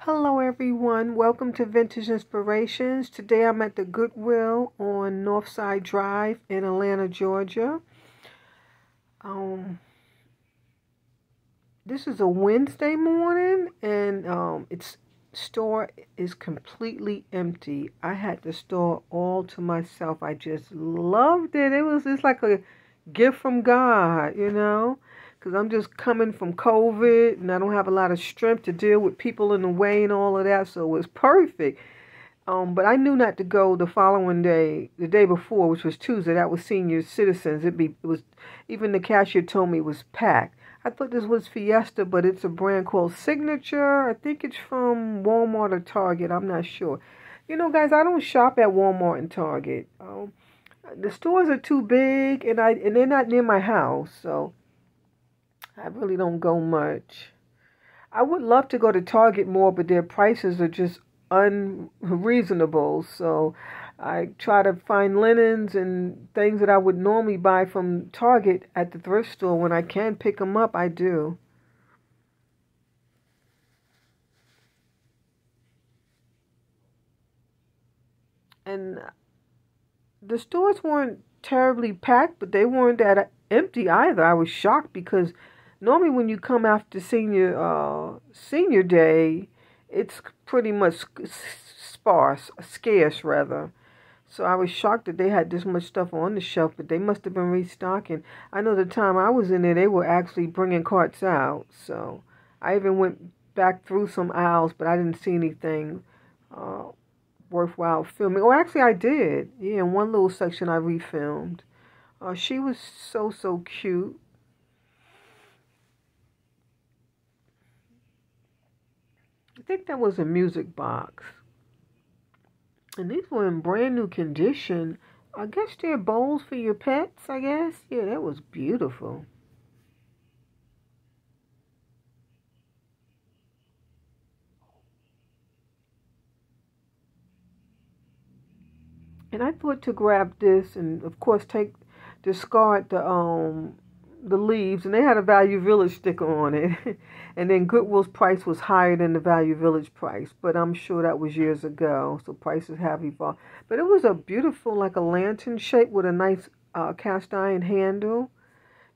Hello everyone, welcome to Vintage Inspirations. Today I'm at the Goodwill on Northside Drive in Atlanta, Georgia. This is a Wednesday morning and its store is completely empty. I had the store all to myself. I just loved it. It's like a gift from God, because I'm just coming from COVID and I don't have a lot of strength to deal with people in the way and all of that, so it was perfect. But I knew not to go the following day, the day before, which was Tuesday. That was senior citizens. It was even the cashier told me it was packed. I thought this was Fiesta, but it's a brand called Signature. I think it's from Walmart or Target. I'm not sure. Guys, I don't shop at Walmart and Target. The stores are too big, and they're not near my house, so I really don't go much. I would love to go to Target more, but their prices are just unreasonable. So I try to find linens and things that I would normally buy from Target at the thrift store. When I can pick them up, I do. And the stores weren't terribly packed, but they weren't that empty either. I was shocked because normally when you come after senior day, it's pretty much scarce rather. So I was shocked that they had this much stuff on the shelf, but they must have been restocking. I know the time I was in there, they were actually bringing carts out. So I even went back through some aisles, but I didn't see anything worthwhile filming. Oh, actually I did. Yeah, in one little section I refilmed. She was so cute. I think that was a music box. And these were in brand new condition. I guess they're bowls for your pets, I guess. Yeah, that was beautiful. And I thought to grab this and of course discard the leaves, and they had a Value Village sticker on it. And then Goodwill's price was higher than the Value Village price, but I'm sure that was years ago, so prices have evolved. But it was a beautiful, like a lantern shape with a nice cast iron handle.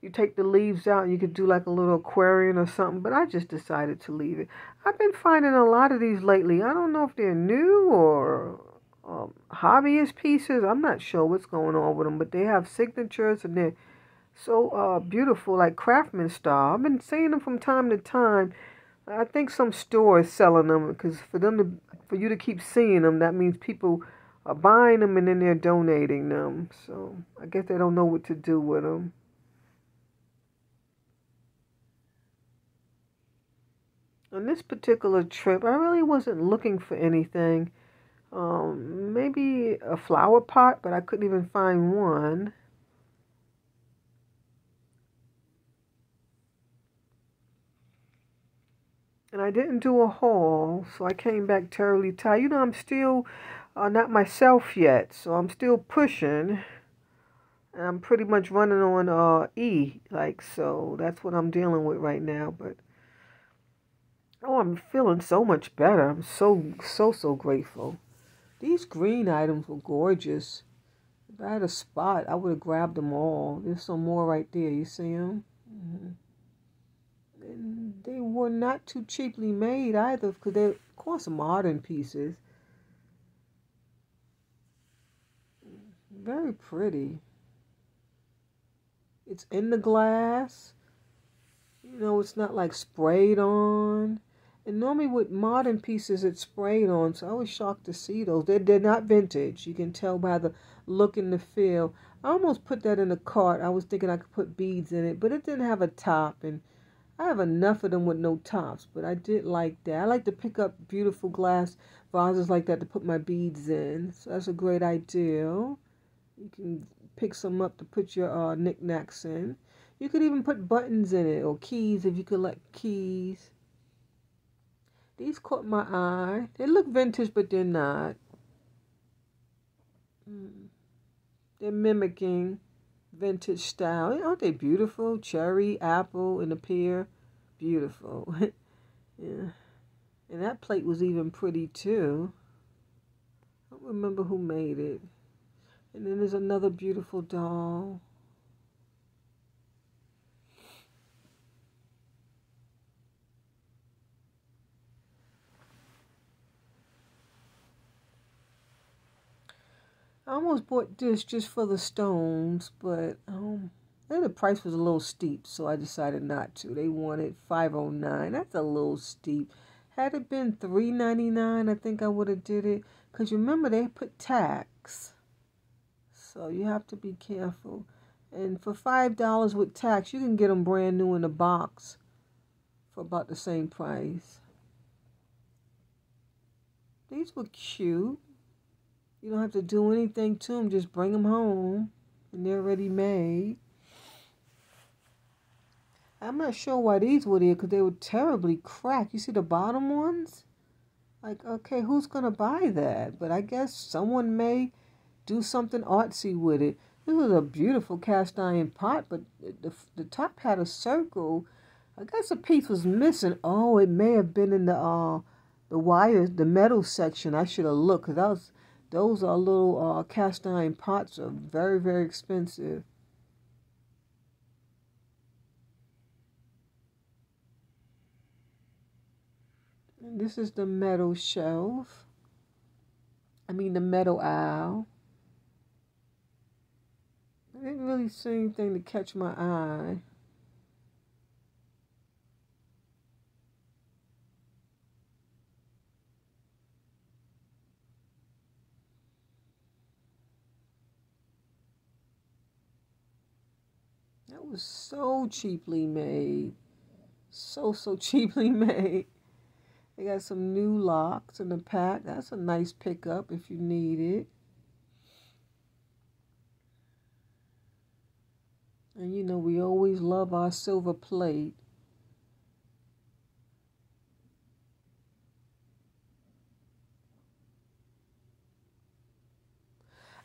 You take the leaves out and you could do like a little aquarium or something, but I just decided to leave it. I've been finding a lot of these lately. I don't know if they're new or hobbyist pieces. I'm not sure what's going on with them, but they have signatures and they're so beautiful, like craftsman style. I've been seeing them from time to time. I think some store is selling them because for you to keep seeing them, that means people are buying them and then they're donating them. So I guess they don't know what to do with them. On this particular trip, I really wasn't looking for anything. Maybe a flower pot, but I couldn't even find one. And I didn't do a haul, so I came back terribly tired. I'm still not myself yet, so I'm still pushing. And I'm pretty much running on E, so that's what I'm dealing with right now. But oh, I'm feeling so much better. I'm so grateful. These green items were gorgeous. If I had a spot, I would have grabbed them all. There's some more right there. You see them? And they were not too cheaply made either, because they're, of course, modern pieces. Very pretty. It's in the glass. It's not like sprayed on. And normally with modern pieces, it's sprayed on, so I was shocked to see those. They're not vintage. You can tell by the look and the feel. I almost put that in the cart. I was thinking I could put beads in it, but it didn't have a top, and I have enough of them with no tops, but I did like that. I like to pick up beautiful glass vases like that to put my beads in, so that's a great idea. You can pick some up to put your knickknacks in. You could even put buttons in it, or keys if you collect keys. These caught my eye. They look vintage, but they're not. They're mimicking vintage style. Aren't they beautiful? Cherry, apple, and a pear. Beautiful. Yeah. And that plate was even pretty too. I don't remember who made it. And then there's another beautiful doll. I almost bought this just for the stones, but the price was a little steep, so I decided not to. They wanted $5.09. That's a little steep. Had it been $3.99, I think I would have did it. Because remember, they put tax. So you have to be careful. And for $5 with tax, you can get them brand new in a box for about the same price. These were cute. You don't have to do anything to them. Just bring them home. And they're already made. I'm not sure why these were there because they were terribly cracked. You see the bottom ones? Like, okay, who's going to buy that? But I guess someone may do something artsy with it. This was a beautiful cast iron pot, but the top had a circle. I guess a piece was missing. Oh, it may have been in the wires, the metal section. I should have looked because those are little cast iron pots are very, very expensive. And this is the metal shelf. I mean the metal aisle. I didn't really see anything to catch my eye. That was so cheaply made. So cheaply made. They got some new locks in the pack. That's a nice pickup if you need it. And you know, we always love our silver plate.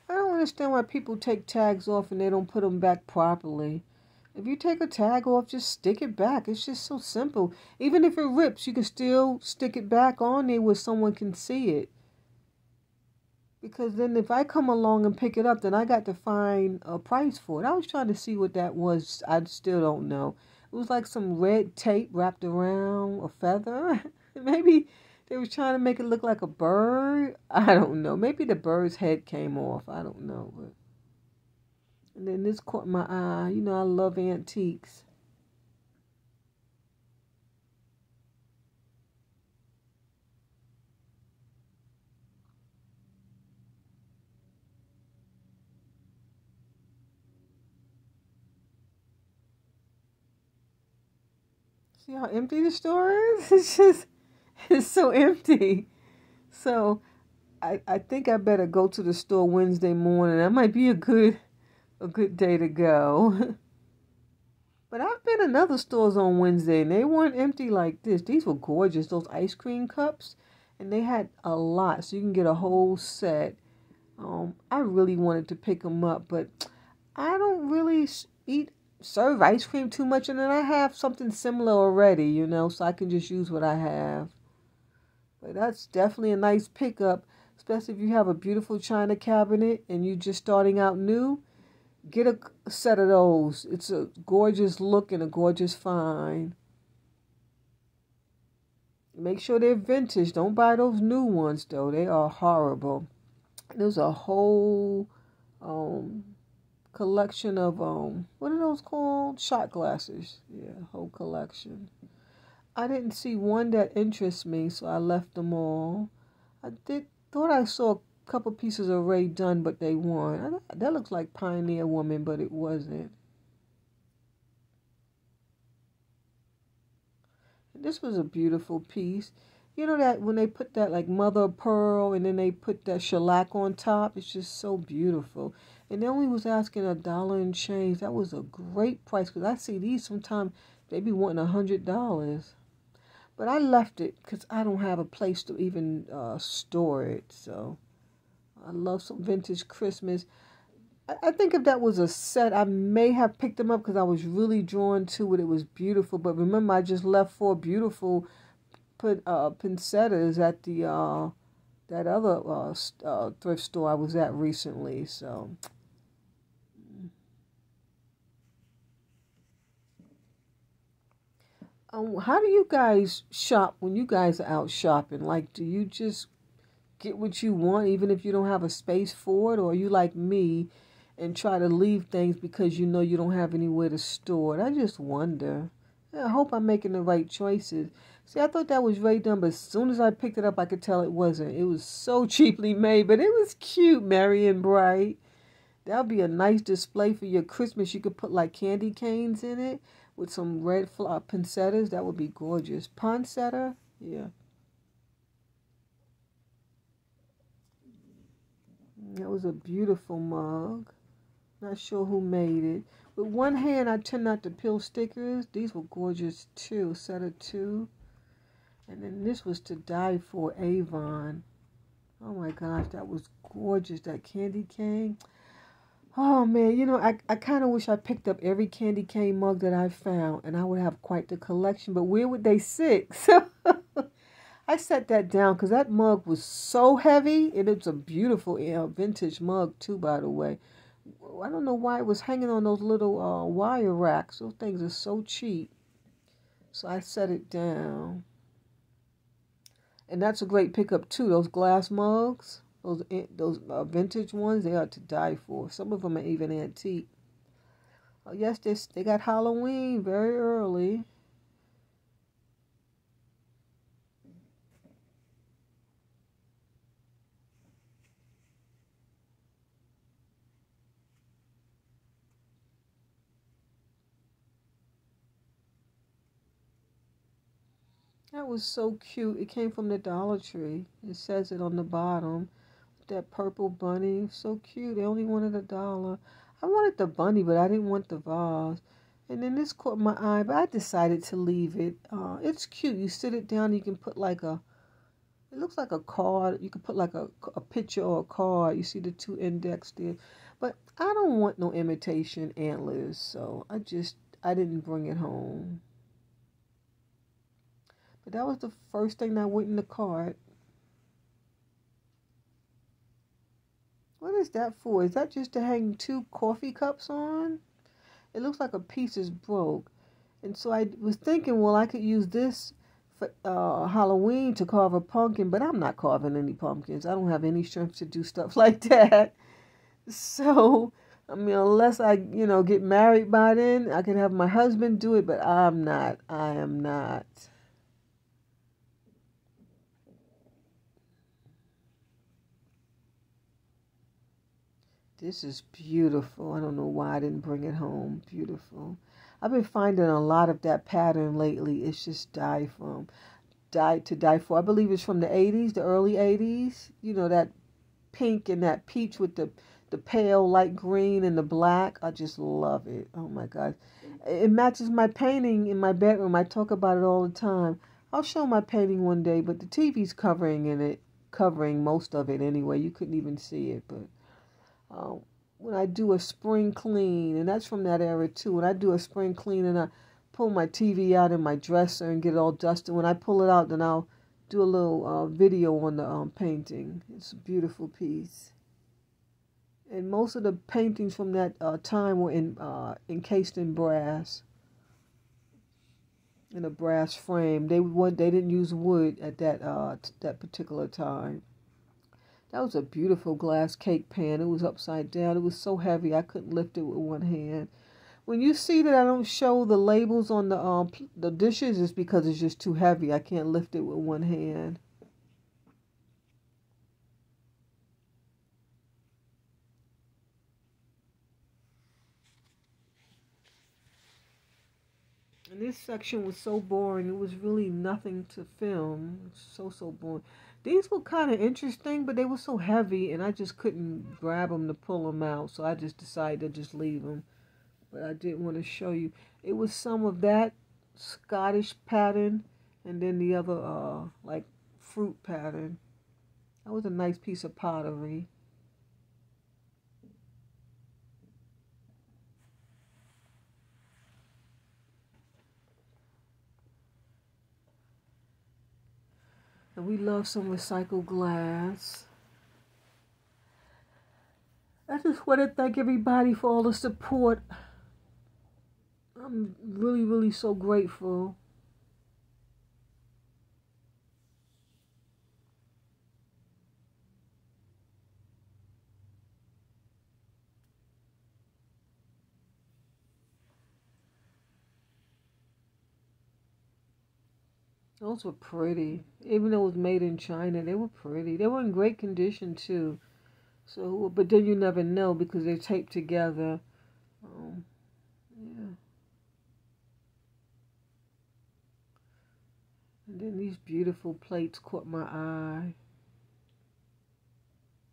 I don't understand why people take tags off and they don't put them back properly. If you take a tag off, just stick it back. It's just so simple. Even if it rips, you can still stick it back on there where someone can see it. Because then if I come along and pick it up, then I got to find a price for it. I was trying to see what that was. I still don't know. It was like some red tape wrapped around a feather. Maybe they were trying to make it look like a bird. I don't know. Maybe the bird's head came off. I don't know. But... And then this caught my eye. You know, I love antiques. See how empty the store is? It's so empty. So I think I better go to the store Wednesday morning. That might be a good day to go. But I've been in other stores on Wednesday and they weren't empty like this. These were gorgeous, those ice cream cups. And they had a lot, so you can get a whole set. I really wanted to pick them up, but I don't really serve ice cream too much. And then I have something similar already, you know, so I can just use what I have. But that's definitely a nice pickup, especially if you have a beautiful china cabinet and you're just starting out new. Get a set of those. It's a gorgeous look and a gorgeous find. Make sure they're vintage. Don't buy those new ones, though. They are horrible. There's a whole collection of, what are those called? Shot glasses. Yeah, whole collection. I didn't see one that interests me, so I left them all. Thought I saw a couple pieces of Ray Dunn, but they weren't. That looks like Pioneer Woman, but it wasn't. This was a beautiful piece. You know that when they put that like mother of pearl and then they put that shellac on top, it's just so beautiful. And they only was asking $1 and change. That was a great price because I see these sometimes they be wanting $100. But I left it because I don't have a place to even store it. So I love some vintage Christmas. I think if that was a set, I may have picked them up because I was really drawn to it. It was beautiful. But remember, I just left 4 beautiful put pinsettas at the that other thrift store I was at recently. So, how do you guys shop when you guys are out shopping? Like, do you just get what you want even if you don't have a space for it, or are you like me and try to leave things because you know you don't have anywhere to store it? I just wonder. I hope I'm making the right choices. See, I thought that was very dumb, but as soon as I picked it up, I could tell it wasn't. It was so cheaply made, but it was cute, merry and bright. That would be a nice display for your Christmas. You could put like candy canes in it with some red poinsettias. That would be gorgeous. Poinsettia? Yeah. That was a beautiful mug. Not sure who made it. With one hand, I tend not to peel stickers. These were gorgeous too. Set of two. And then this was to die for, Avon. Oh my gosh, that was gorgeous. That candy cane. Oh man, I kind of wish I picked up every candy cane mug that I found, and I would have quite the collection. But where would they sit? So I set that down because that mug was so heavy, and it's a beautiful vintage mug too, by the way. I don't know why it was hanging on those little wire racks. Those things are so cheap. So I set it down. And that's a great pickup too. Those glass mugs, those vintage ones, they are to die for. Some of them are even antique. Oh yes, they got Halloween very early. That was so cute. It came from the Dollar Tree. It says it on the bottom. That purple bunny, so cute. They only wanted $1. I wanted the bunny, but I didn't want the vase. And then this caught my eye, but I decided to leave it. It's cute. You sit it down, you can put like it looks like a card. You can put like a picture or a card. You see the two index there. But I don't want no imitation antlers, so I didn't bring it home. But that was the first thing that went in the cart. What is that for? Is that just to hang two coffee cups on? It looks like a piece is broke. And so I was thinking, well, I could use this for Halloween to carve a pumpkin, but I'm not carving any pumpkins. I don't have any strength to do stuff like that. So, I mean, unless I, get married by then, I can have my husband do it, but I'm not. I am not. This is beautiful. I don't know why I didn't bring it home. Beautiful. I've been finding a lot of that pattern lately. It's just die to die for. I believe it's from the 80s, the early 80s. That pink and that peach with the pale light green and the black. I just love it. Oh my God. It matches my painting in my bedroom. I talk about it all the time. I'll show my painting one day, but the TV's covering most of it anyway. You couldn't even see it, but uh, when I do a spring clean, and that's from that era too. When I do a spring clean and I pull my TV out in my dresser and get it all dusted, when I pull it out, then I'll do a little video on the painting. It's a beautiful piece. And most of the paintings from that time were encased in brass, in a brass frame. They didn't use wood at that particular time. That was a beautiful glass cake pan. It was upside down. It was so heavy I couldn't lift it with one hand. When you see that I don't show the labels on the dishes, it's because it's just too heavy. I can't lift it with one hand. And this section was so boring. It was really nothing to film. So boring. These were kind of interesting, but they were so heavy, and I just couldn't grab them to pull them out. So I just decided to just leave them. But I did want to show you. It was some of that Scottish pattern, and then the other like fruit pattern. That was a nice piece of pottery. And we love some recycled glass. I just want to thank everybody for all the support. I'm really, really so grateful. Those were pretty. Even though it was made in China, they were pretty. They were in great condition too. So, but then you never know because they're taped together. Yeah. And then these beautiful plates caught my eye.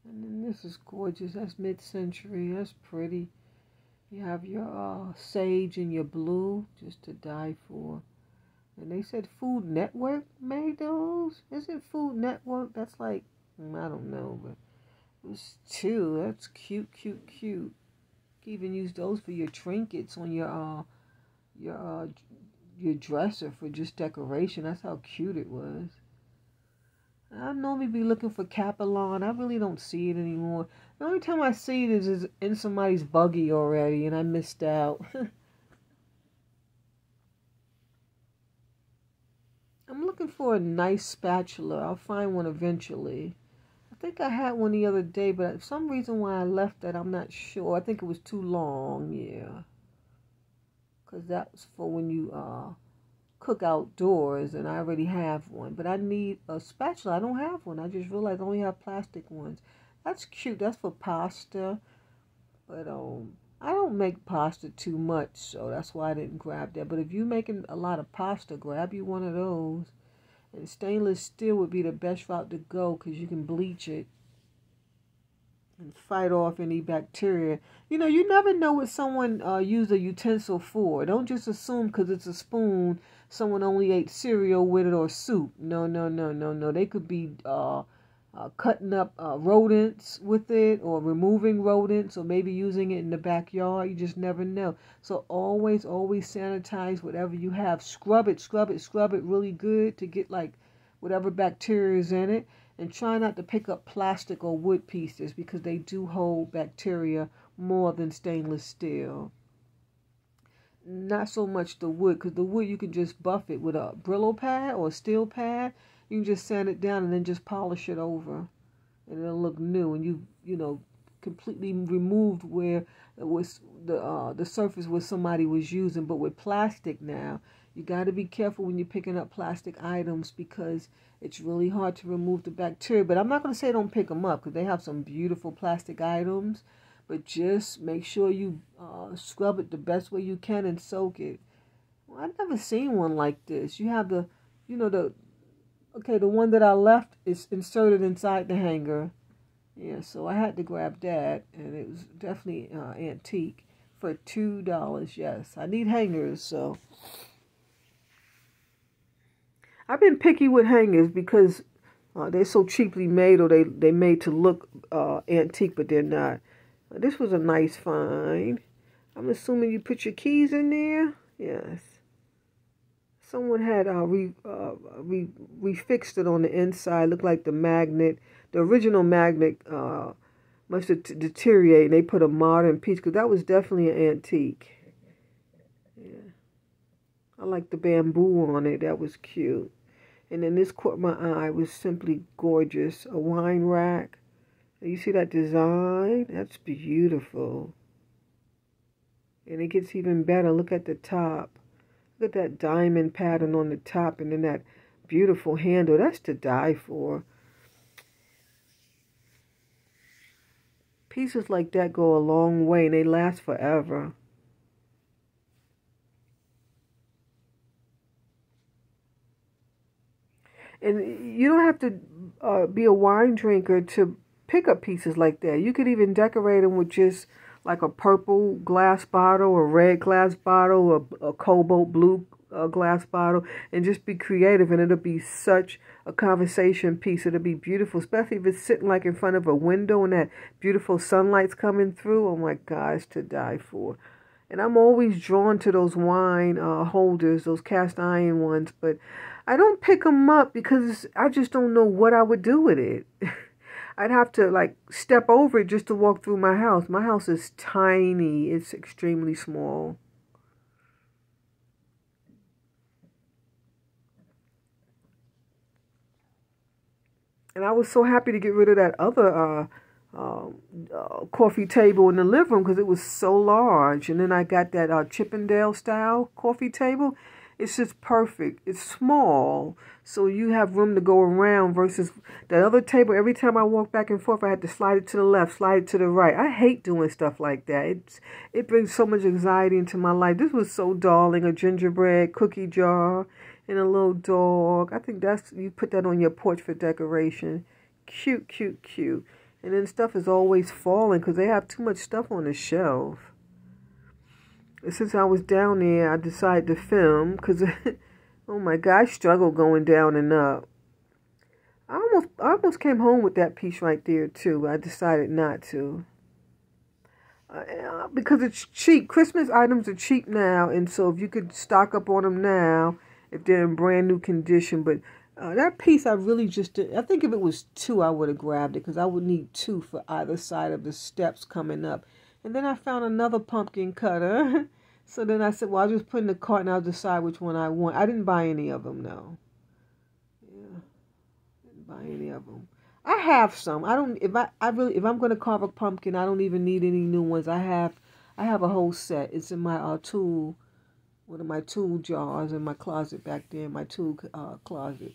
And then this is gorgeous. That's mid-century. That's pretty. You have your sage and your blue, just to die for. And they said Food Network made those. Isn't Food Network? That's like, I don't know, but it was two. That's cute, cute, cute. You can even use those for your trinkets on your dresser for just decoration. That's how cute it was. I normally be looking for Capelon. I really don't see it anymore. The only time I see it is in somebody's buggy already, and I missed out. I'm looking for a nice spatula. I'll find one eventually. I think I had one the other day, but for some reason why I left that, I'm not sure. I think it was too long, yeah. Because that was for when you cook outdoors, and I already have one. But I need a spatula. I don't have one. I just realized I only have plastic ones. That's cute. That's for pasta. But I don't make pasta too much, so that's why I didn't grab that. But if you're making a lot of pasta, grab you one of those. And stainless steel would be the best route to go because you can bleach it and fight off any bacteria. You know, you never know what someone used a utensil for. Don't just assume because it's a spoon, someone only ate cereal with it or soup. No, no, no, no, no. They could be cutting up rodents with it, or removing rodents, or maybe using it in the backyard. You just never know. So always, always sanitize whatever you have. Scrub it, scrub it, scrub it really good to get like whatever bacteria is in it. And try not to pick up plastic or wood pieces because they do hold bacteria more than stainless steel. Not so much the wood, because the wood you can just buff it with a Brillo pad or a steel pad. You can just sand it down and then just polish it over, and it'll look new. And you know, completely removed where it was the surface where somebody was using. But with plastic now, you got to be careful when you're picking up plastic items because it's really hard to remove the bacteria. But I'm not going to say don't pick them up because they have some beautiful plastic items. But just make sure you scrub it the best way you can and soak it. Well, I've never seen one like this. You have the, you know, the one that I left is inserted inside the hanger. Yeah, so I had to grab that, and it was definitely antique for $2. Yes, I need hangers, so I've been picky with hangers because they're so cheaply made, or they made to look antique, but they're not. This was a nice find. I'm assuming you put your keys in there. Yes. Someone had refixed it on the inside. Looked like the magnet, the original magnet, must have deteriorated. They put a modern piece because that was definitely an antique. Yeah, I like the bamboo on it. That was cute. And then this caught my eye. It was simply gorgeous. A wine rack. You see that design? That's beautiful. And it gets even better. Look at the top. Look at that diamond pattern on the top, and then that beautiful handle. That's to die for. Pieces like that go a long way, and they last forever. And you don't have to be a wine drinker to pick up pieces like that. You could even decorate them with just like a purple glass bottle, a red glass bottle, a cobalt blue glass bottle, and just be creative, and it'll be such a conversation piece. It'll be beautiful, especially if it's sitting like in front of a window and that beautiful sunlight's coming through. Oh my gosh, to die for. And I'm always drawn to those wine holders, those cast iron ones, but I don't pick them up because I just don't know what I would do with it. I'd have to like step over it just to walk through my house. My house is tiny. It's extremely small. And I was so happy to get rid of that other coffee table in the living room because it was so large. And then I got that Chippendale style coffee table. It's just perfect. It's small, so you have room to go around versus that other table. Every time I walk back and forth, I had to slide it to the left, slide it to the right. I hate doing stuff like that. It brings so much anxiety into my life. This was so darling, a gingerbread cookie jar and a little dog. I think you put that on your porch for decoration. Cute, cute, cute. And then stuff is always falling because they have too much stuff on the shelf. Since I was down there, I decided to film because, oh my God, I struggle going down and up. I almost came home with that piece right there too. I decided not to because it's cheap. Christmas items are cheap now, and so if you could stock up on them now, if they're in brand new condition. But that piece, I really just did. I think if it was two, I would have grabbed it because I would need two for either side of the steps coming up. And then I found another pumpkin cutter. So then I said, well, I'll just put in the cart and I'll decide which one I want. I didn't buy any of them, though. Yeah, didn't buy any of them. I have some. I don't. If I'm going to carve a pumpkin, I don't even need any new ones. I have a whole set. It's in my one of my tool jars in my closet back there in my tool closet.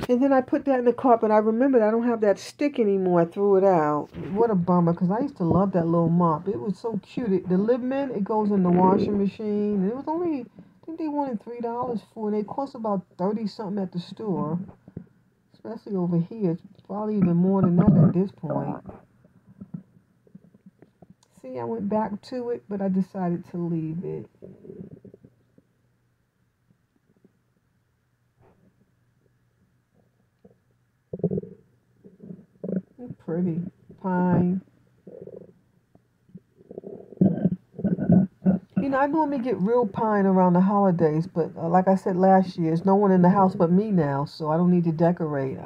And then I put that in the cart, but I remembered I don't have that stick anymore. I threw it out. What a bummer, because I used to love that little mop. It was so cute. The lid mint, it goes in the washing machine. And it was only, I think they wanted $3 for it. They cost about 30 something at the store. Especially over here. It's probably even more than that at this point. See, I went back to it, but I decided to leave it. Pretty pine. You know, I normally get real pine around the holidays, but like I said last year, there's no one in the house but me now, so I don't need to decorate.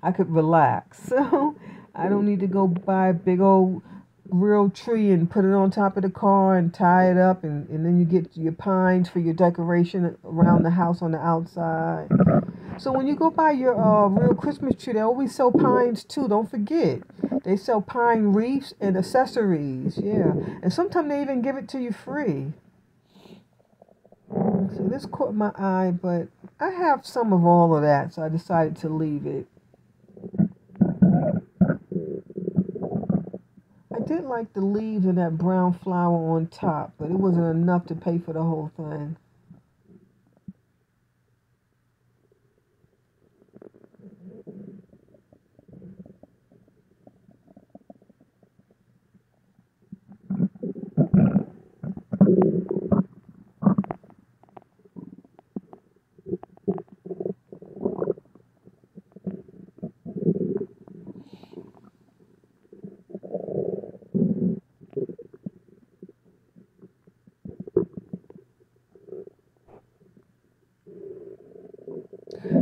I could relax. So I don't need to go buy a big old real tree and put it on top of the car and tie it up, and then you get your pines for your decoration around the house on the outside. So when you go buy your real Christmas tree, they always sell pines too. Don't forget. They sell pine wreaths and accessories. Yeah. And sometimes they even give it to you free. So this caught my eye, but I have some of all of that, so I decided to leave it. I did like the leaves and that brown flower on top, but it wasn't enough to pay for the whole thing.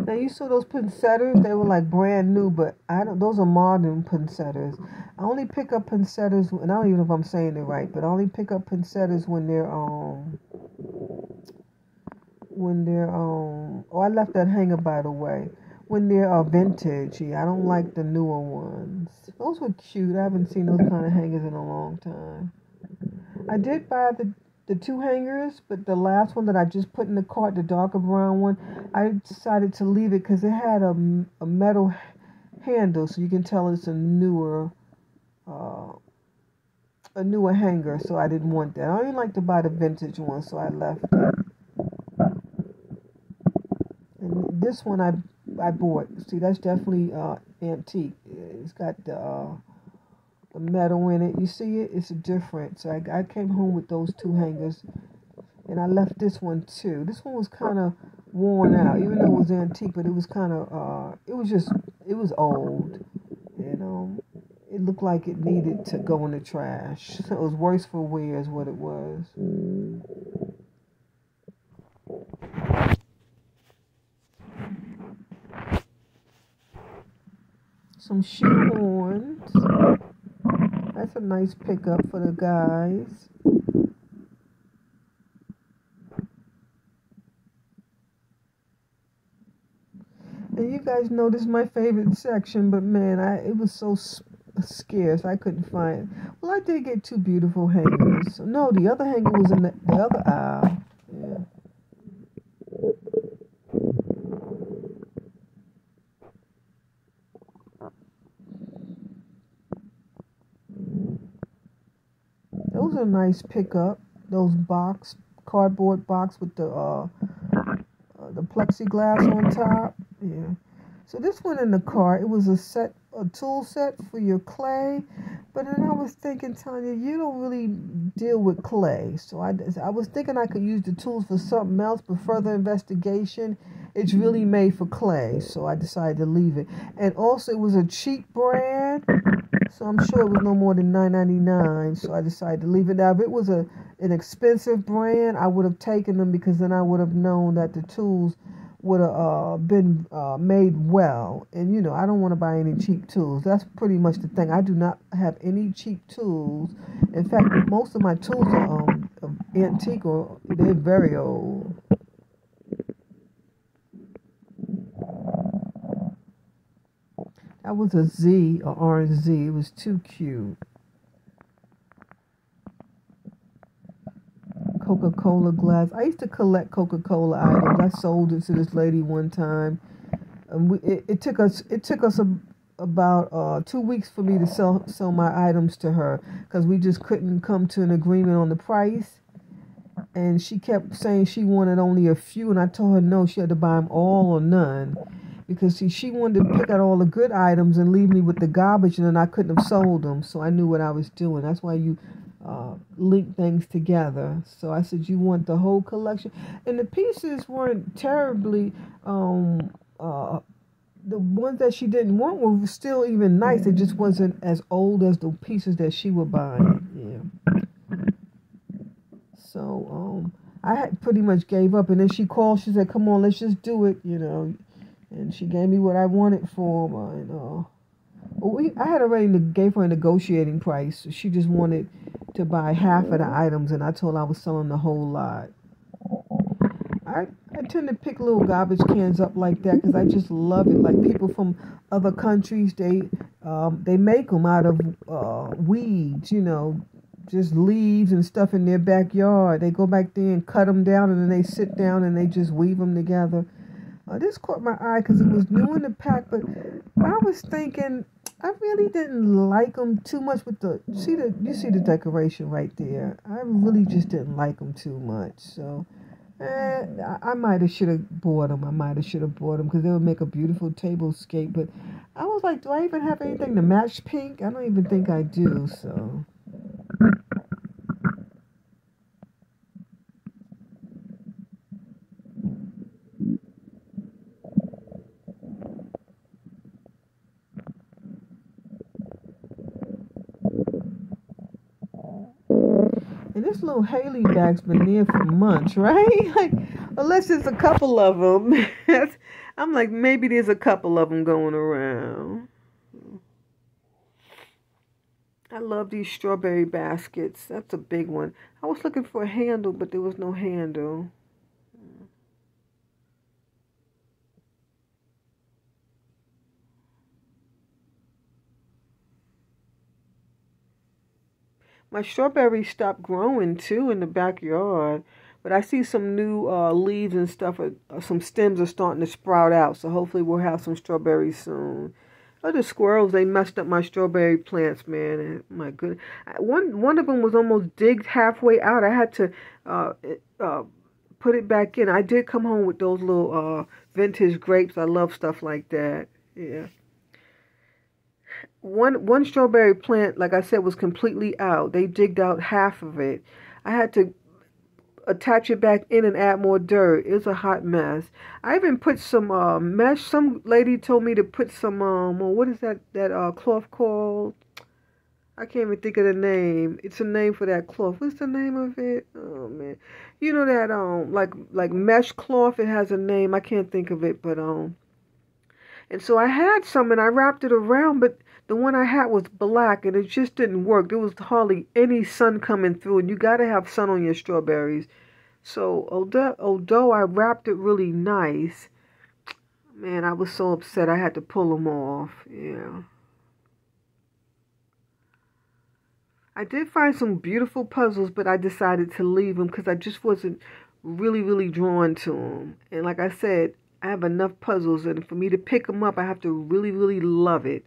Now you saw those poinsettias, they were like brand new, but I don't. Those are modern poinsettias. I only pick up poinsettias, and I don't even know if I'm saying it right, but I only pick up poinsettias when they're oh, I left that hanger by the way. When they're vintage, yeah, I don't like the newer ones. Those were cute. I haven't seen those kind of hangers in a long time. I did buy the two hangers, but the last one that I just put in the cart, the darker brown one, I decided to leave it because it had a metal handle, so you can tell it's uh, a newer hanger. So I didn't want that. I only like to buy the vintage one, so I left it. And this one I bought. See, that's definitely antique. It's got the metal in it. You see it? It's different. So I came home with those two hangers, and I left this one too. This one was kind of worn out, even though it was antique, but it was kind of it was old, and it looked like it needed to go in the trash. So it was worse for wear is what it was. Some shoehorns. That's a nice pickup for the guys. And you guys know this is my favorite section, but man, it was so scarce I couldn't find it. Well, I did get two beautiful hangers. No, the other hanger was in the other aisle. Yeah. Those are nice pickup. Those cardboard box with the plexiglass on top. Yeah. So this went in the car. It was a tool set for your clay. But then I was thinking, Tanya, you don't really deal with clay. So I was thinking I could use the tools for something else, but further investigation, it's really made for clay. So I decided to leave it. And also it was a cheap brand. So I'm sure it was no more than $9.99. So I decided to leave it. Now, if it was an expensive brand, I would have taken them because then I would have known that the tools would have been made well. And, you know, I don't want to buy any cheap tools. That's pretty much the thing. I do not have any cheap tools. In fact, most of my tools are antique or they're very old. That was a Z, or orange Z. It was too cute. Coca-Cola glass. I used to collect Coca-Cola items. I sold it to this lady one time. And it took us about 2 weeks for me to sell my items to her because we just couldn't come to an agreement on the price. And she kept saying she wanted only a few, and I told her no, she had to buy them all or none. Because she wanted to pick out all the good items and leave me with the garbage, and then I couldn't have sold them. So I knew what I was doing. That's why you link things together. So I said, you want the whole collection? And the pieces weren't terribly, the ones that she didn't want were still even nice. It just wasn't as old as the pieces that she was buying. Yeah. So I had pretty much gave up. And then she called. She said, come on, let's just do it, you know. And she gave me what I wanted for her. And I had already gave her a negotiating price. So she just wanted to buy half of the items, and I told her I was selling the whole lot. I tend to pick little garbage cans up like that because I just love it. Like people from other countries, they make them out of weeds, you know, just leaves and stuff in their backyard. They go back there and cut them down, and then they sit down and they just weave them together. This caught my eye because it was new in the pack, but I was thinking I really didn't like them too much with you see the decoration right there. I really just didn't like them too much. So I might have should have bought them. Because they would make a beautiful tablescape. But I was like, do I even have anything to match pink? I don't even think I do. So. And this little Haley bag's been there for months, right? Like, unless there's a couple of them. I'm like, maybe there's a couple of them going around. I love these strawberry baskets. That's a big one. I was looking for a handle, but there was no handle. My strawberries stopped growing too in the backyard, but I see some new leaves and stuff. Some stems are starting to sprout out, so hopefully we'll have some strawberries soon. Oh, the squirrels, they messed up my strawberry plants, man. And my goodness. One of them was almost digged halfway out. I had to put it back in. I did come home with those little vintage grapes. I love stuff like that. Yeah. One strawberry plant, like I said, was completely out. They digged out half of it. I had to attach it back in and add more dirt. It was a hot mess. I even put some mesh. Some lady told me to put some what is that cloth called? I can't even think of the name. It's a name for that cloth. What's the name of it? Oh man, you know that like mesh cloth. It has a name. I can't think of it, but And so I had some and I wrapped it around, but the one I had was black and it just didn't work. There was hardly any sun coming through, and you got to have sun on your strawberries. So although I wrapped it really nice, man, I was so upset I had to pull them off. Yeah. I did find some beautiful puzzles, but I decided to leave them because I just wasn't really drawn to them. And like I said, I have enough puzzles, and for me to pick them up, I have to really love it.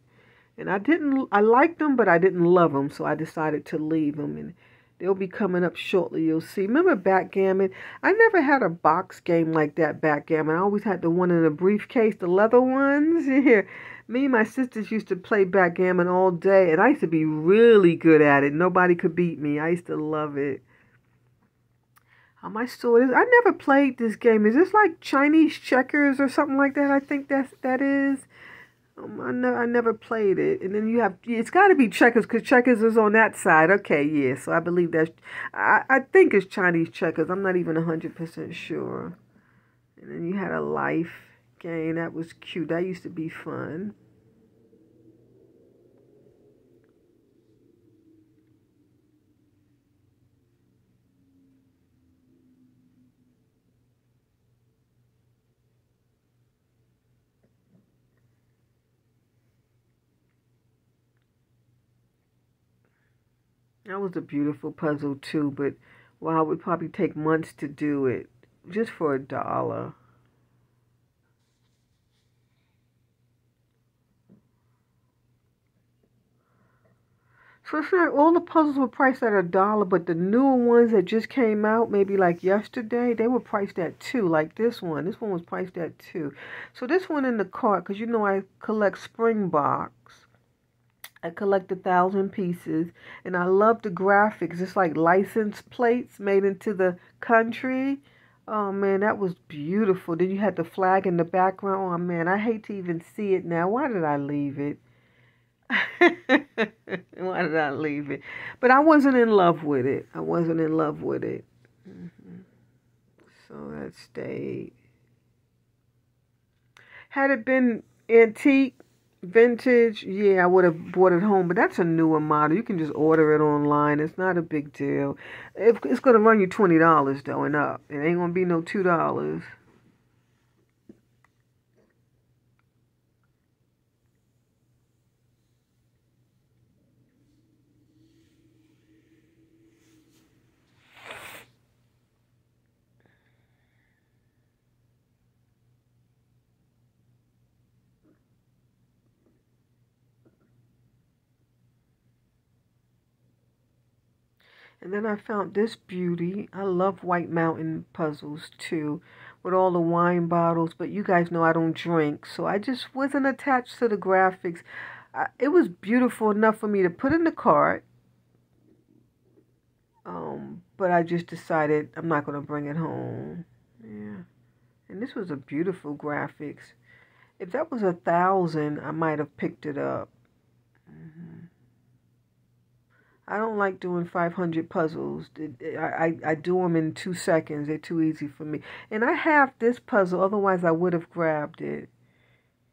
And I liked them, but I didn't love them, so I decided to leave them. And they'll be coming up shortly, you'll see. Remember backgammon? I never had a box game like that, backgammon. I always had the one in a briefcase, the leather ones. Yeah. Me and my sisters used to play backgammon all day, and I used to be really good at it. Nobody could beat me. I used to love it. My store is. I never played this game. Is this like Chinese checkers or something like that? I think that is. I never played it. And then it's got to be checkers because checkers is on that side. Okay, yeah. So I believe I think it's Chinese checkers. I'm not even 100% sure. And then you had a life game. That was cute. That used to be fun. That was a beautiful puzzle too, but wow, it would probably take months to do it just for $1. So it's like all the puzzles were priced at $1, but the newer ones that just came out, maybe like yesterday, they were priced at $2. Like this one. This one was priced at $2. So this one in the cart, because you know I collect Springboks. I collect 1,000 pieces, and I love the graphics. It's like license plates made into the country. Oh man, that was beautiful. Then you had the flag in the background. Oh man, I hate to even see it now. Why did I leave it? Why did I leave it? But I wasn't in love with it. I wasn't in love with it. So that stayed. Had it been antique, vintage, yeah, I would have bought it home. But that's a newer model. You can just order it online. It's not a big deal. It's going to run you $20 though and up. It ain't going to be no $2. And then I found this beauty. I love White Mountain puzzles too, with all the wine bottles. But you guys know I don't drink, so I just wasn't attached to the graphics. It was beautiful enough for me to put in the cart. But I just decided I'm not going to bring it home. Yeah. And this was a beautiful graphics. If that was 1,000, I might have picked it up. I don't like doing 500 puzzles. I do them in 2 seconds. They're too easy for me. And I have this puzzle. Otherwise, I would have grabbed it.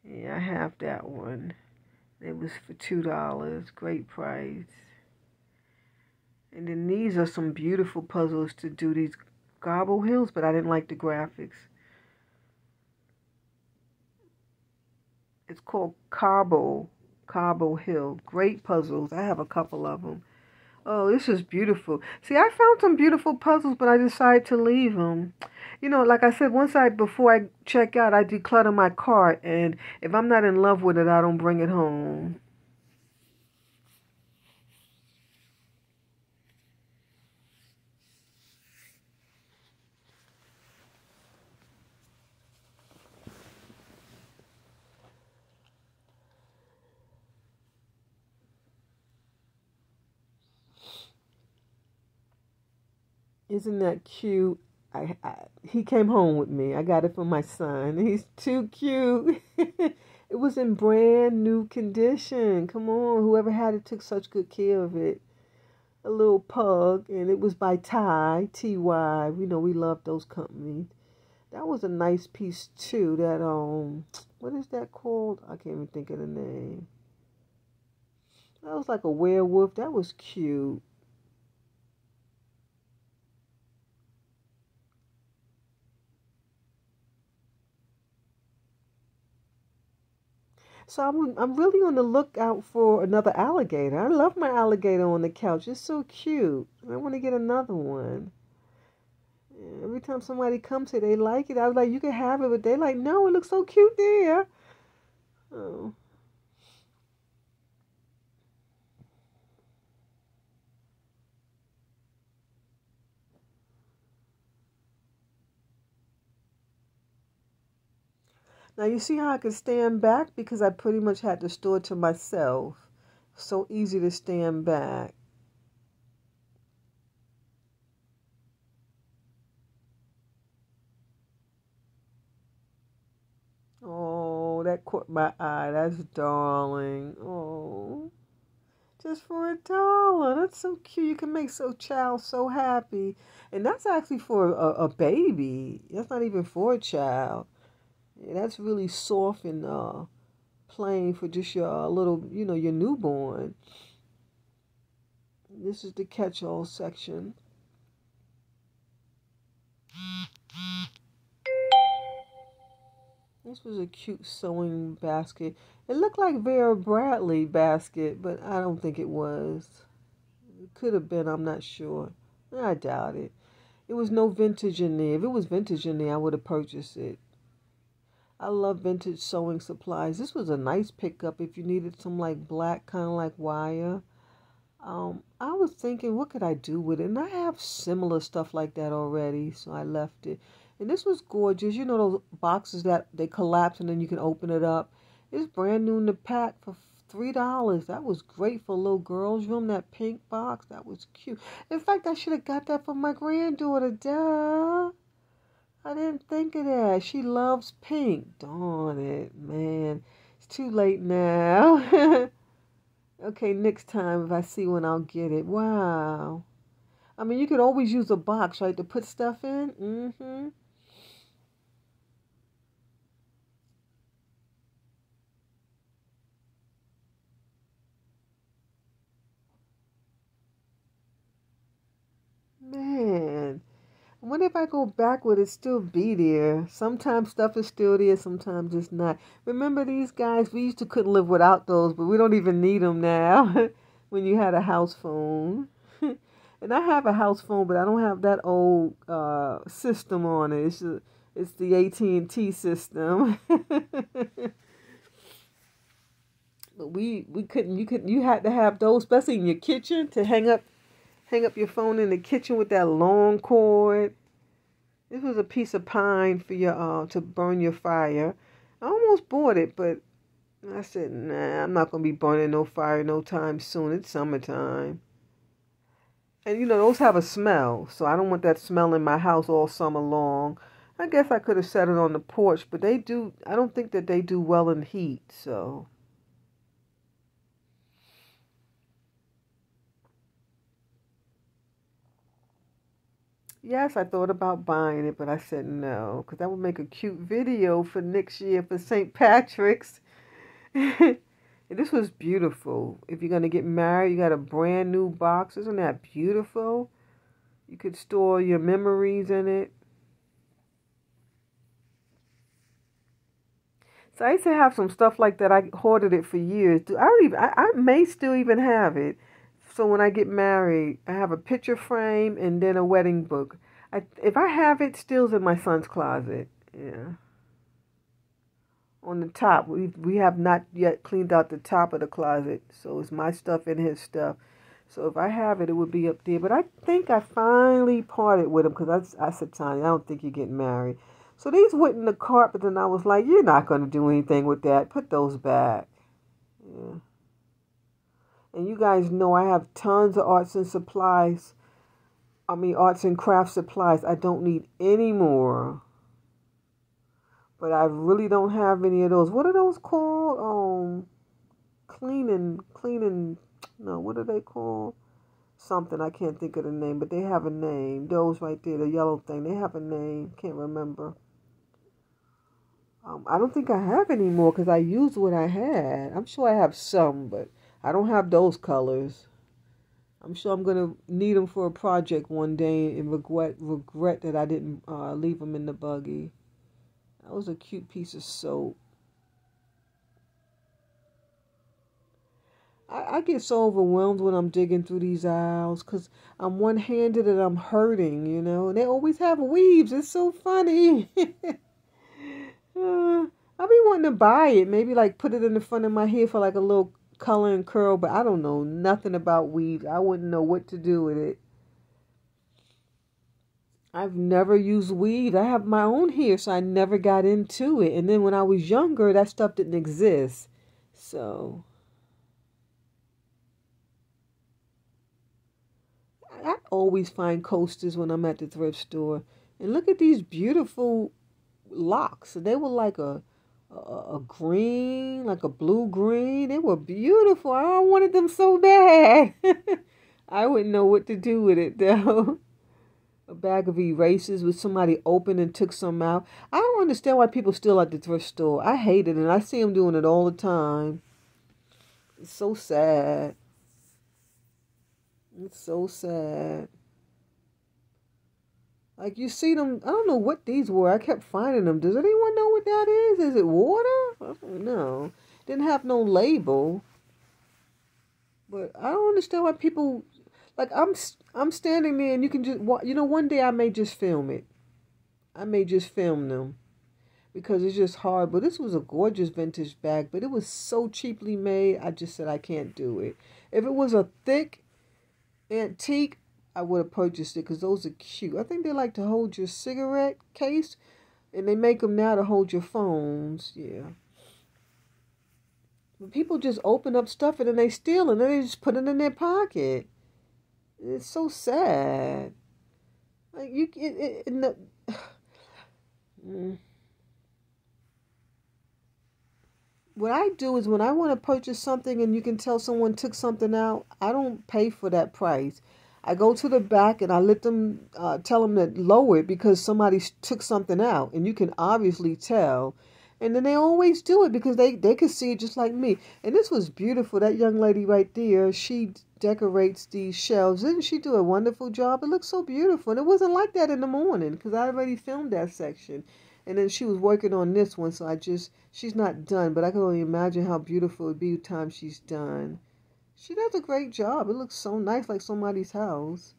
Yeah, I have that one. It was for $2. Great price. And then these are some beautiful puzzles to do. These Gobble Hills, but I didn't like the graphics. It's called Cobble Hill. Great puzzles. I have a couple of them. Oh, this is beautiful. See, I found some beautiful puzzles, but I decided to leave them. You know, like I said, before I check out, I declutter my cart, and if I'm not in love with it, I don't bring it home. Isn't that cute? he came home with me. I got it for my son. He's too cute. It was in brand new condition. Come on, whoever had it took such good care of it. A little pug, and it was by Ty. We know we love those companies. That was a nice piece too. That what is that called? I can't even think of the name. That was like a werewolf. That was cute. So I'm really on the lookout for another alligator. I love my alligator on the couch. It's so cute. I want to get another one. Every time somebody comes here, they like it. I was like, you can have it, but they like, no, it looks so cute there. Oh. Now you see how I could stand back because I pretty much had the store to myself. So easy to stand back. Oh, that caught my eye. That's darling. Oh, just for $1. That's so cute. You can make so child so happy. And that's actually for a baby. That's not even for a child. Yeah, that's really soft and plain for just your little, your newborn. This is the catch-all section. This was a cute sewing basket. It looked like Vera Bradley basket, but I don't think it was. It could have been, I'm not sure. I doubt it. It was no vintage in there. If it was vintage in there, I would have purchased it. I love vintage sewing supplies. This was a nice pickup if you needed some like black, kind of like wire. I was thinking, what could I do with it? And I have similar stuff like that already, so I left it. And this was gorgeous. You know those boxes that they collapse and then you can open it up? It's brand new in the pack for $3. That was great for a little girl's room, that pink box. That was cute. In fact, I should have got that for my granddaughter. Duh. I didn't think of that. She loves pink. Darn it, man. It's too late now. Okay, next time if I see one, I'll get it. Wow. I mean, you could always use a box, right, to put stuff in. Mm-hmm. Man. I wonder if I go back, would it still be there? Sometimes stuff is still there, sometimes it's not. Remember these guys? We used to couldn't live without those, but we don't even need them now when you had a house phone. And I have a house phone, but I don't have that old system on it. It's the AT&T system. But we couldn't. You had to have those, especially in your kitchen, to hang up your phone in the kitchen with that long cord. This was a piece of pine for your to burn your fire. I almost bought it, but I said, nah, I'm not gonna be burning no fire no time soon. It's summertime. And those have a smell, so I don't want that smell in my house all summer long. I guess I could have set it on the porch, but I don't think that they do well in heat, so. Yes, I thought about buying it, but I said no, because that would make a cute video for next year for St. Patrick's. And this was beautiful. If you're going to get married, you got a brand new box. Isn't that beautiful? You could store your memories in it. So I used to have some stuff like that. I hoarded it for years. I may still even have it. So when I get married, I have a picture frame and then a wedding book. If I have it, still's in my son's closet. Yeah. On the top, we have not yet cleaned out the top of the closet, so it's my stuff and his stuff. So if I have it, it would be up there. But I think I finally parted with him because I said, Tanya, I don't think you're getting married. So these went in the carpet, and I was like, you're not going to do anything with that. Put those back. Yeah. And you guys know I have tons of arts and supplies arts and craft supplies. I don't need any more. But I really don't have any of those. What are those called? Cleaning. No, what are they called? Something, I can't think of the name, but they have a name. Those right there, the yellow thing, they have a name. Can't remember. I don't think I have any more because I used what I had. I'm sure I have some, but I don't have those colors. I'm sure I'm gonna need them for a project one day and regret that I didn't leave them in the buggy. That was a cute piece of soap. I get so overwhelmed when I'm digging through these aisles because I'm one-handed and I'm hurting, you know. And they always have weaves. It's so funny. I be wanting to buy it. Maybe like put it in the front of my hair for like a little color and curl. But I don't know nothing about weaves. I wouldn't know what to do with it. I've never used weave. I have my own hair, so I never got into it. And then when I was younger, that stuff didn't exist. So I always find coasters when I'm at the thrift store. And look at these beautiful locks. They were like a green, like a blue green. They were beautiful. I wanted them so bad. I wouldn't know what to do with it though. A bag of erasers with somebody opened and took some out. I don't understand why people steal at the thrift store. I hate it, and I see them doing it all the time. It's so sad. It's so sad. Like you see them, I don't know what these were. I kept finding them. Does anyone know what that is? Is it water? I don't know. Didn't have no label. But I don't understand why people, like I'm standing there and you can just, one day I may just film it. I may just film them because it's just hard. But this was a gorgeous vintage bag, but it was so cheaply made. I just said I can't do it. If it was a thick antique, I would have purchased it because those are cute. I think they like to hold your cigarette case, and they make them now to hold your phones. Yeah. But people just open up stuff and then they steal it and then they just put it in their pocket. It's so sad. Like what I do is when I want to purchase something and you can tell someone took something out, I don't pay for that price. I go to the back and I let them tell them to lower it because somebody took something out and you can obviously tell. And then they always do it because they could see it just like me. And this was beautiful. That young lady right there, she decorates these shelves. Didn't she do a wonderful job? It looks so beautiful. And it wasn't like that in the morning because I already filmed that section. And then she was working on this one, so she's not done. But I can only imagine how beautiful it would be the time she's done. She does a great job. It looks so nice, like somebody's house.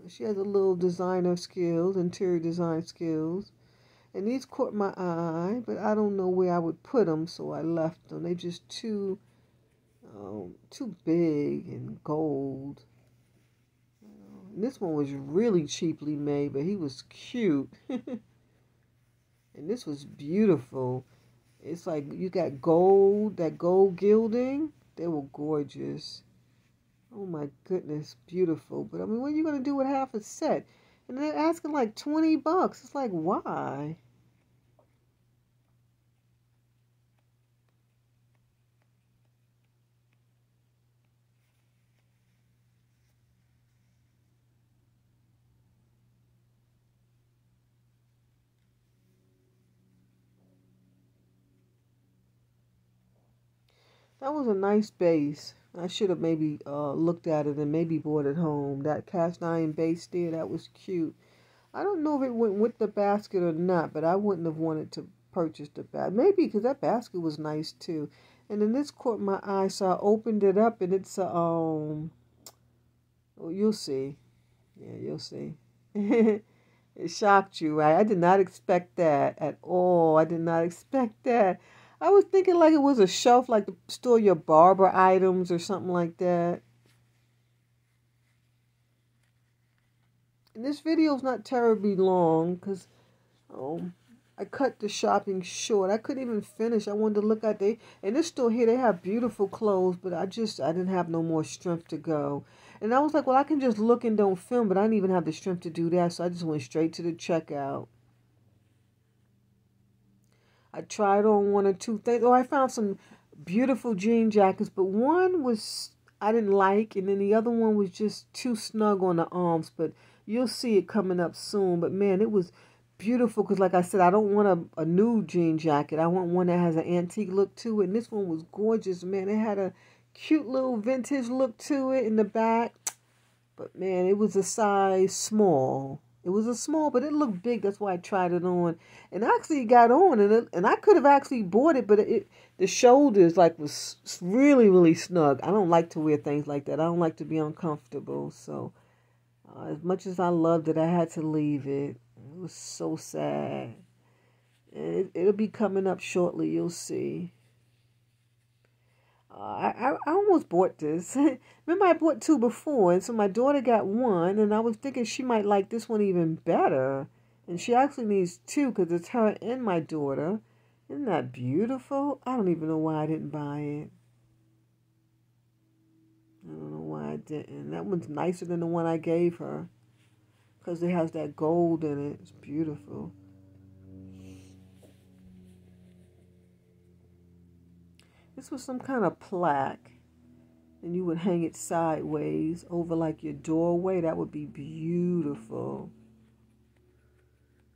She has a little designer skills, interior design skills. And these caught my eye, but I don't know where I would put them, so I left them. They're just too big and gold. And this one was really cheaply made, but he was cute. And this was beautiful. It's like you got gold, that gold gilding. They were gorgeous. Oh my goodness, beautiful. But I mean, what are you going to do with half a set? And they're asking like $20. It's like, why? That was a nice base. I should have maybe looked at it and maybe brought it home. That cast iron base there, that was cute. I don't know if it went with the basket or not, but I wouldn't have wanted to purchase the basket. Maybe because that basket was nice too. And then this caught my eye, so I opened it up and it's oh, you'll see. Yeah, you'll see. It shocked you, right? I did not expect that at all. I did not expect that. I was thinking like it was a shelf, like to store your barber items or something like that. And this video is not terribly long because I cut the shopping short. I couldn't even finish. I wanted to look at in this store here, they have beautiful clothes, but I didn't have no more strength to go. And I was like, well, I can just look and don't film, but I didn't even have the strength to do that, so I just went straight to the checkout. I tried on one or two things. Oh, I found some beautiful jean jackets, but one was I didn't like, and then the other one was just too snug on the arms. But you'll see it coming up soon. But man, it was beautiful because, like I said, I don't want a new jean jacket. I want one that has an antique look to it. And this one was gorgeous, man. It had a cute little vintage look to it in the back. But man, it was a size small. It was a small, but it looked big. That's why I tried it on, and I actually got on, and I could have actually bought it, but the shoulders like was really really snug. I don't like to wear things like that. I don't like to be uncomfortable. So as much as I loved it, I had to leave it. It was so sad. And it'll be coming up shortly. You'll see. I almost bought this. Remember, I bought two before, and so my daughter got one, and I was thinking she might like this one even better. And she actually needs two because it's her and my daughter. Isn't that beautiful? I don't even know why I didn't buy it. I don't know why I didn't. That one's nicer than the one I gave her because it has that gold in it. It's beautiful. This was some kind of plaque, and you would hang it sideways over like your doorway. That would be beautiful.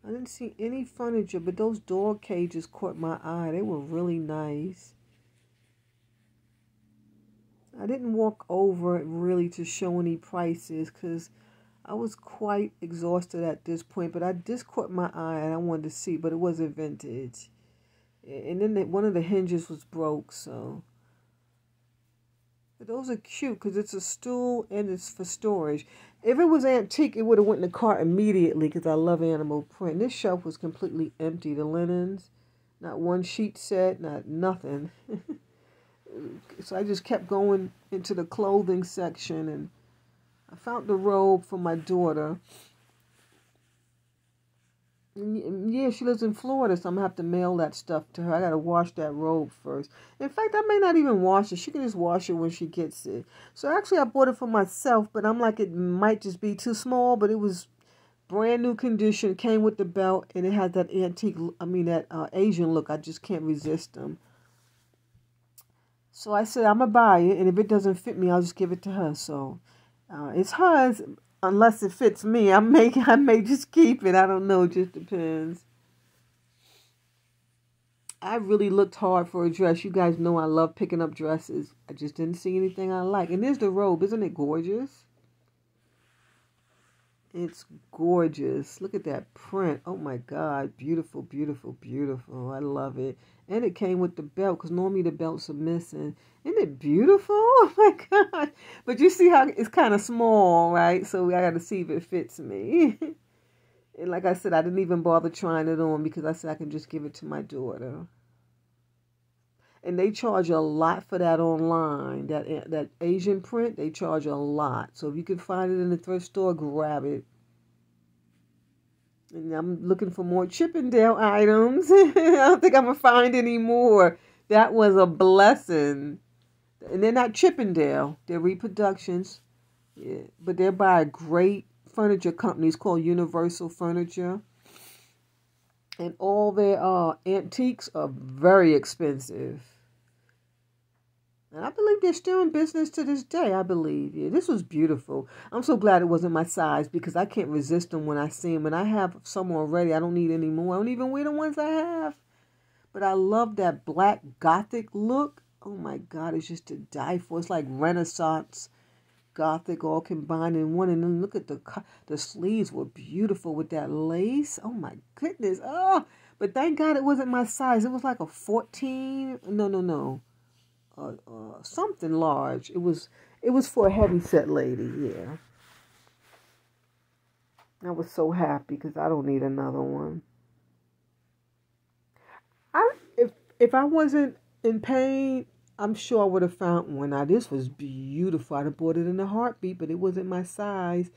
I didn't see any furniture, but those door cages caught my eye. They were really nice. I didn't walk over it really to show any prices because I was quite exhausted at this point, but I just caught my eye and I wanted to see, but it wasn't vintage. And then one of the hinges was broke, so. But those are cute because it's a stool and it's for storage. If it was antique, it would have went in the cart immediately because I love animal print. This shelf was completely empty. The linens, not one sheet set, not nothing. So I just kept going into the clothing section, and I found the robe for my daughter. Yeah, she lives in Florida, so I'm going to have to mail that stuff to her. I got to wash that robe first. In fact, I may not even wash it. She can just wash it when she gets it. So actually, I bought it for myself, but I'm like, it might just be too small, but it was brand new condition. It came with the belt, and it had that antique, that Asian look. I just can't resist them. So I said, I'm going to buy it, and if it doesn't fit me, I'll just give it to her. So it's hers. Unless it fits me, I may just keep it. I don't know. It just depends. I really looked hard for a dress. You guys know I love picking up dresses. I just didn't see anything I like. And there's the robe. Isn't it gorgeous? It's gorgeous. Look at that print. Oh my God. Beautiful, beautiful, beautiful. I love it. And it came with the belt because normally the belts are missing. Isn't it beautiful? Oh my God. But you see how it's kind of small, right? So I got to see if it fits me. And like I said, I didn't even bother trying it on because I said I can just give it to my daughter. And they charge a lot for that online. That Asian print, they charge a lot. So if you can find it in the thrift store, grab it. And I'm looking for more Chippendale items. I don't think I'm going to find any more. That was a blessing. And they're not Chippendale. They're reproductions. Yeah, but they're by a great furniture company. It's called Universal Furniture. And all their antiques are very expensive. And I believe they're still in business to this day, I believe. Yeah, this was beautiful. I'm so glad it wasn't my size because I can't resist them when I see them. And I have some already. I don't need any more. I don't even wear the ones I have. But I love that black gothic look. Oh my God, it's just to die for. It's like Renaissance gothic all combined in one. And then look at the sleeves were beautiful with that lace. Oh my goodness. Oh, but thank God it wasn't my size. It was like a 14. No. Something large. It was for a heavy set lady. Yeah. I was so happy because I don't need another one. If I wasn't in pain, I'm sure I would have found one. Now this was beautiful. I'd have bought it in a heartbeat, but it wasn't my size.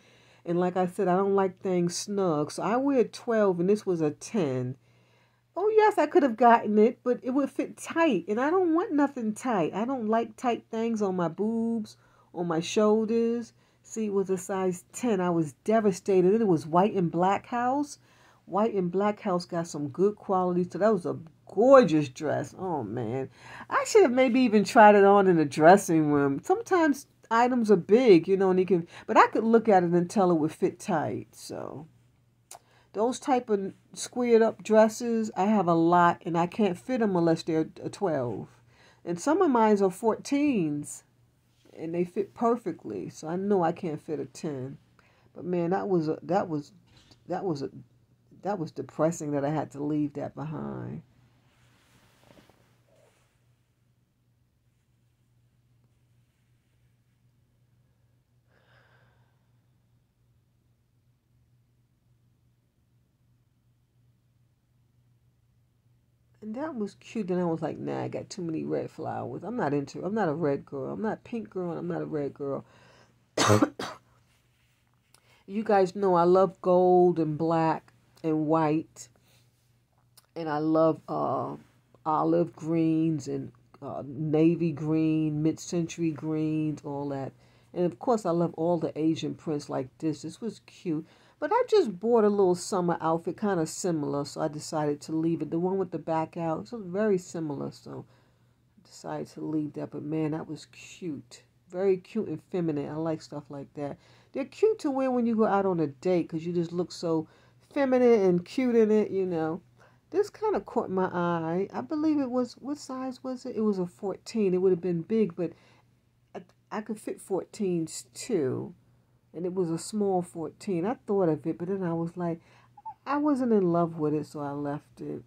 And like I said, I don't like things snug. So I wear 12 and this was a 10. Oh, yes, I could have gotten it, but it would fit tight. And I don't want nothing tight. I don't like tight things on my boobs, on my shoulders. See, it was a size 10. I was devastated. It was white and black house. White and black house got some good quality. So that was a gorgeous dress. Oh, man. I should have maybe even tried it on in the dressing room. Sometimes items are big, you know, and you can, but I could look at it and tell it would fit tight. So those type of squared up dresses, I have a lot, and I can't fit them unless they're a 12. And some of mine are 14s, and they fit perfectly. So I know I can't fit a 10. But man, that was depressing that I had to leave that behind. And that was cute. Then I was like, nah, I got too many red flowers. I'm not a red girl. I'm not a pink girl, and I'm not a red girl. You guys know I love gold and black and white. And I love olive greens and navy green, mid-century greens, all that. And of course, I love all the Asian prints like this. This was cute. But I just bought a little summer outfit, kind of similar, so I decided to leave it. The one with the back out, so very similar, so I decided to leave that. But man, that was cute. Very cute and feminine. I like stuff like that. They're cute to wear when you go out on a date because you just look so feminine and cute in it, you know. This kind of caught my eye. I believe it was, what size was it? It was a 14. It would have been big, but I could fit 14s too. And it was a small 14. I thought of it, but then I was like, I wasn't in love with it, so I left it.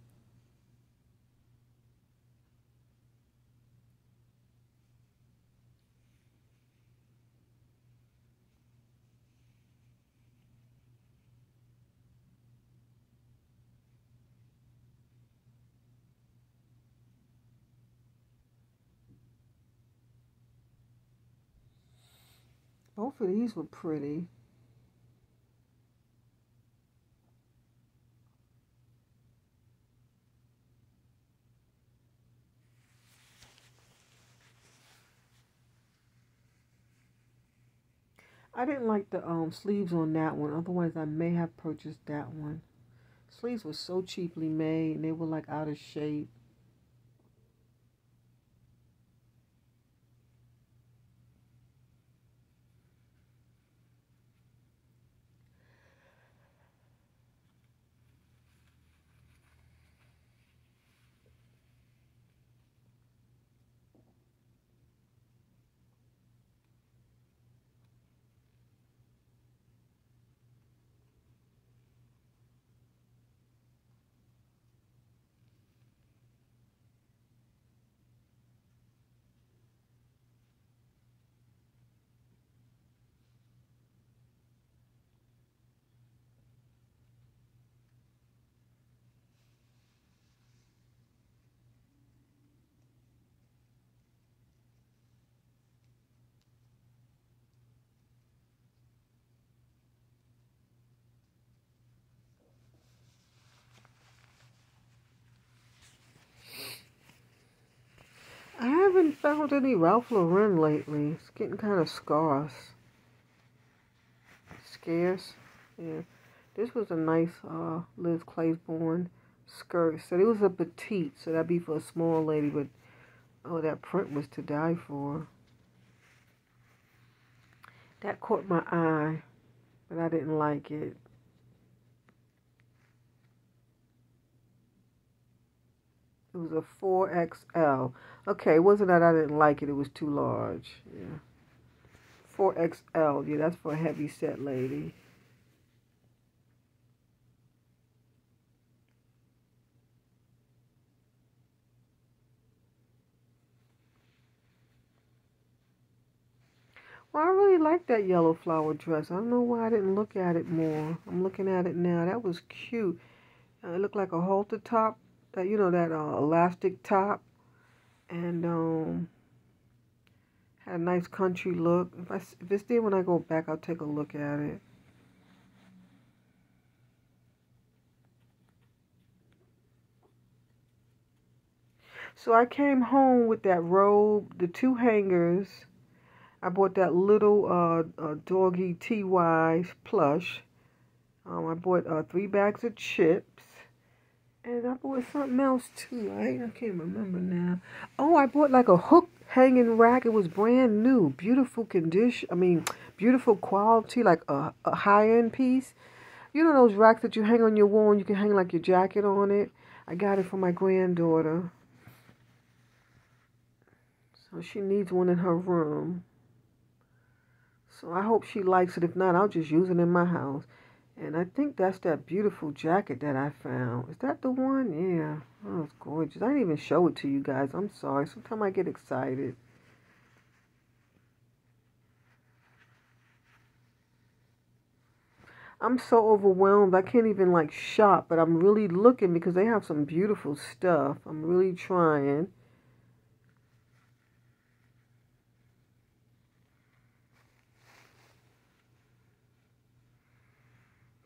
Both of these were pretty. I didn't like the sleeves on that one. Otherwise, I may have purchased that one. Sleeves were so cheaply made, and they were like out of shape. I haven't found any Ralph Lauren lately. It's getting kind of scarce. Scarce. Yeah. This was a nice Liz Claiborne skirt. So it was a petite, so that'd be for a small lady, but oh, that print was to die for. That caught my eye, but I didn't like it. It was a 4XL. Okay, it wasn't that I didn't like it, it was too large. Yeah. 4XL, yeah, that's for a heavy set lady. Well, I really like that yellow flower dress. I don't know why I didn't look at it more. I'm looking at it now. That was cute. It looked like a halter top, that that elastic top, and had a nice country look. If it's there when I go back, I'll take a look at it. So I came home with that robe, the two hangers, I bought that little doggy TY plush. I bought 3 bags of chips. And I bought something else too. I can't remember now. Oh, I bought like a hook hanging rack. It was brand new. Beautiful condition. I mean, beautiful quality, like a high-end piece. You know those racks that you hang on your wall and you can hang like your jacket on it? I got it for my granddaughter. So she needs one in her room. So I hope she likes it. If not, I'll just use it in my house. And I think that's that beautiful jacket that I found. Is that the one? Yeah. Oh, it's gorgeous. I didn't even show it to you guys. I'm sorry. Sometimes I get excited. I'm so overwhelmed. I can't even like shop, but I'm really looking because they have some beautiful stuff. I'm really trying.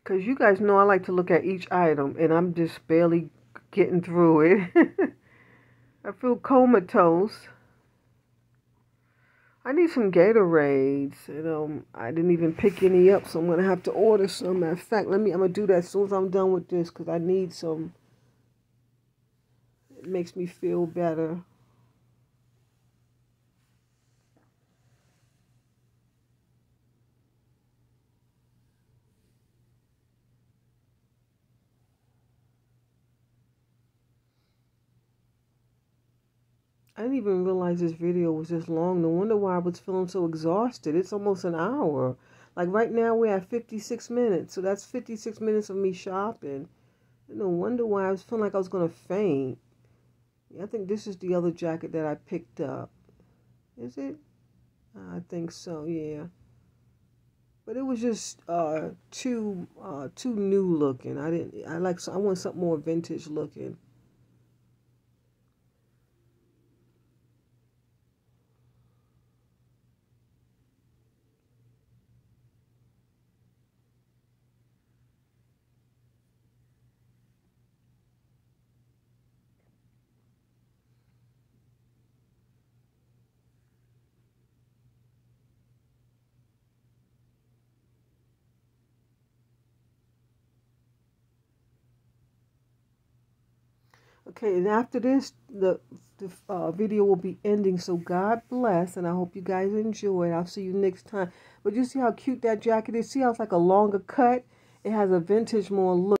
Because you guys know I like to look at each item, and I'm just barely getting through it. I feel comatose. I need some Gatorades. I didn't even pick any up, so I'm going to have to order some. Matter of fact, I'm going to do that as soon as I'm done with this, because I need some. It makes me feel better. I didn't even realize this video was this long. No wonder why I was feeling so exhausted. It's almost an hour. Like right now we're at 56 minutes. So that's 56 minutes of me shopping. No wonder why I was feeling like I was going to faint. Yeah, I think this is the other jacket that I picked up. Is it? I think so, yeah. But it was just too new looking. I want something more vintage looking. Okay, and after this, the video will be ending. So God bless, and I hope you guys enjoy. I'll see you next time. But you see how cute that jacket is? See how it's like a longer cut? It has a vintage more look.